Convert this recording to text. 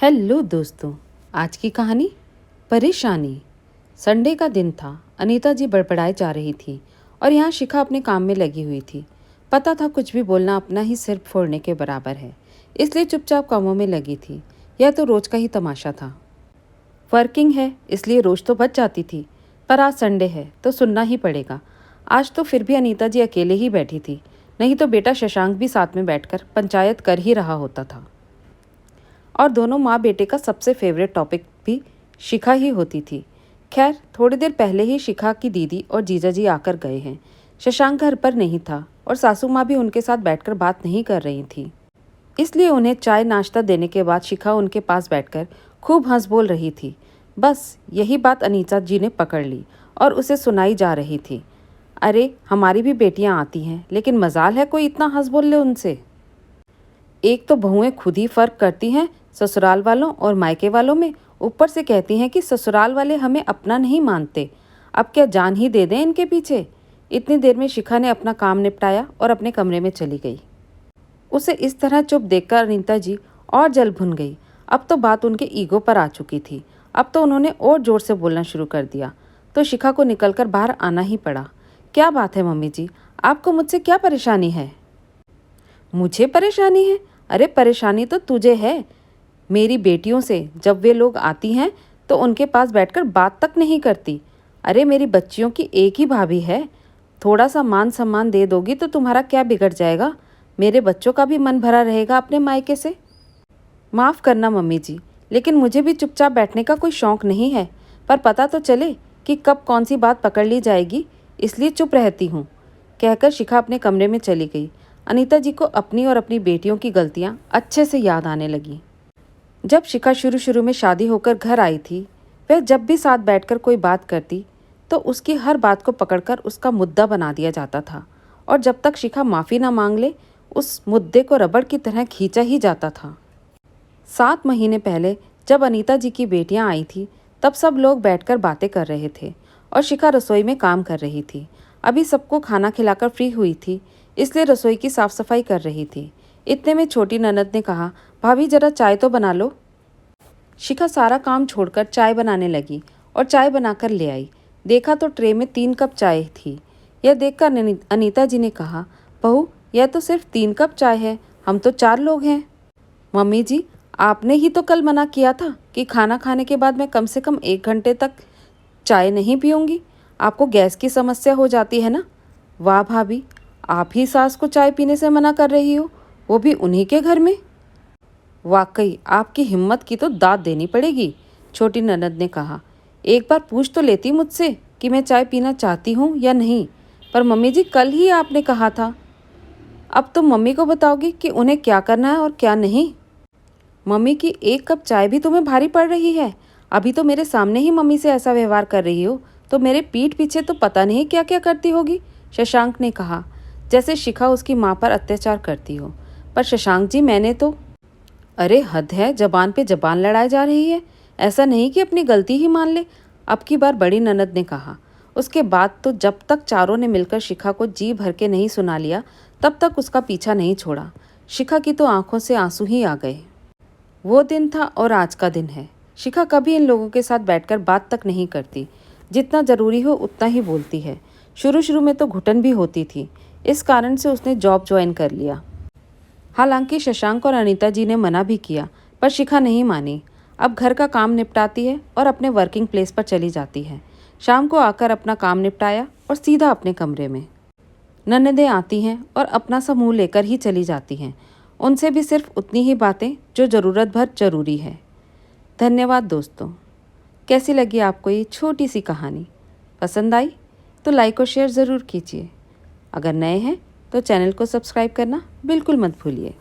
Hello दोस्तों, आज की कहानी परेशानी। संडे का दिन था। अनीता जी बड़बड़ाए जा रही थी और यहाँ शिखा अपने काम में लगी हुई थी। पता था कुछ भी बोलना अपना ही सिर फोड़ने के बराबर है, इसलिए चुपचाप कामों में लगी थी। यह तो रोज का ही तमाशा था। वर्किंग है इसलिए रोज तो बच जाती थी, पर आज संडे है तो सुनना ही पड़ेगा। आज तो फिर भी अनीता जी अकेले ही बैठी थी, नहीं तो बेटा शशांक भी साथ में बैठकर पंचायत कर ही रहा होता था। और दोनों माँ बेटे का सबसे फेवरेट टॉपिक भी शिखा ही होती थी। खैर, थोड़ी देर पहले ही शिखा की दीदी और जीजा जी आकर गए हैं। शशांक घर पर नहीं था और सासू माँ भी उनके साथ बैठकर बात नहीं कर रही थी, इसलिए उन्हें चाय नाश्ता देने के बाद शिखा उनके पास बैठकर खूब हंस बोल रही थी। बस यही बात अनीता जी ने पकड़ ली और उसे सुनाई जा रही थी। अरे, हमारी भी बेटियां आती हैं, लेकिन मजाल है कोई इतना हंस बोल ले उनसे। एक तो बहुएं खुद ही फर्क करती हैं ससुराल वालों और मायके वालों में, ऊपर से कहती हैं कि ससुराल वाले हमें अपना नहीं मानते। अब क्या जान ही दे दें इनके पीछे। इतनी देर में शिखा ने अपना काम निपटाया और अपने कमरे में चली गई। उसे इस तरह चुप देखकर अनीता जी और जल भुन गई। अब तो बात उनके ईगो पर आ चुकी थी। अब तो उन्होंने और जोर से बोलना शुरू कर दिया, तो शिखा को निकलकर बाहर आना ही पड़ा। क्या बात है मम्मी जी, आपको मुझसे क्या परेशानी है? मुझे परेशानी है? अरे, परेशानी तो तुझे है मेरी बेटियों से। जब वे लोग आती हैं तो उनके पास बैठकर बात तक नहीं करती। अरे, मेरी बच्चियों की एक ही भाभी है, थोड़ा सा मान सम्मान दे दोगी तो तुम्हारा क्या बिगड़ जाएगा? मेरे बच्चों का भी मन भरा रहेगा अपने मायके से। माफ़ करना मम्मी जी, लेकिन मुझे भी चुपचाप बैठने का कोई शौक़ नहीं है, पर पता तो चले कि कब कौन सी बात पकड़ ली जाएगी, इसलिए चुप रहती हूँ, कहकर शिखा अपने कमरे में चली गई। अनीता जी को अपनी और अपनी बेटियों की गलतियाँ अच्छे से याद आने लगी। जब शिखा शुरू में शादी होकर घर आई थी, वह जब भी साथ बैठकर कोई बात करती तो उसकी हर बात को पकड़कर उसका मुद्दा बना दिया जाता था, और जब तक शिखा माफ़ी ना मांग ले उस मुद्दे को रबड़ की तरह खींचा ही जाता था। 7 महीने पहले जब अनीता जी की बेटियां आई थी, तब सब लोग बैठकर बातें कर रहे थे और शिखा रसोई में काम कर रही थी। अभी सबको खाना खिलाकर फ्री हुई थी, इसलिए रसोई की साफ सफाई कर रही थी। इतने में छोटी ननद ने कहा, भाभी जरा चाय तो बना लो। शिखा सारा काम छोड़कर चाय बनाने लगी और चाय बनाकर ले आई। देखा तो ट्रे में 3 कप चाय थी। यह देखकर अनीता जी ने कहा, बहू यह तो सिर्फ 3 कप चाय है, हम तो 4 लोग हैं। मम्मी जी, आपने ही तो कल मना किया था कि खाना खाने के बाद मैं कम से कम 1 घंटे तक चाय नहीं पीऊँगी। आपको गैस की समस्या हो जाती है ना? वाह भाभी, आप ही सास को चाय पीने से मना कर रही हो, वो भी उन्हीं के घर में। वाकई आपकी हिम्मत की तो दाद देनी पड़ेगी, छोटी ननद ने कहा। एक बार पूछ तो लेती मुझसे कि मैं चाय पीना चाहती हूँ या नहीं, पर मम्मी जी कल ही आपने कहा था। अब तुम मम्मी को बताओगी कि उन्हें क्या करना है और क्या नहीं। मम्मी की 1 कप चाय भी तुम्हें भारी पड़ रही है? अभी तो मेरे सामने ही मम्मी से ऐसा व्यवहार कर रही हो, तो मेरे पीठ पीछे तो पता नहीं क्या क्या करती होगी, शशांक ने कहा, जैसे शिखा उसकी माँ पर अत्याचार करती हो। पर शशांक जी, मैंने तो। अरे हद है, जबान पे जबान लड़ाई जा रही है। ऐसा नहीं कि अपनी गलती ही मान ले, अब की बार बड़ी ननद ने कहा। उसके बाद तो जब तक चारों ने मिलकर शिखा को जी भर के नहीं सुना लिया, तब तक उसका पीछा नहीं छोड़ा। शिखा की तो आंखों से आंसू ही आ गए। वो दिन था और आज का दिन है। शिखा कभी इन लोगों के साथ बैठकर बात तक नहीं करती, जितना ज़रूरी हो उतना ही बोलती है। शुरू में तो घुटन भी होती थी, इस कारण से उसने जॉब ज्वाइन कर लिया। हालांकि शशांक और अनीता जी ने मना भी किया, पर शिखा नहीं मानी। अब घर का काम निपटाती है और अपने वर्किंग प्लेस पर चली जाती है। शाम को आकर अपना काम निपटाया और सीधा अपने कमरे में। ननदें आती हैं और अपना सा मुँह लेकर ही चली जाती हैं। उनसे भी सिर्फ उतनी ही बातें जो ज़रूरत भर जरूरी है। धन्यवाद दोस्तों। कैसी लगी आपको ये छोटी सी कहानी? पसंद आई तो लाइक और शेयर ज़रूर कीजिए। अगर नए हैं तो चैनल को सब्सक्राइब करना बिल्कुल मत भूलिए।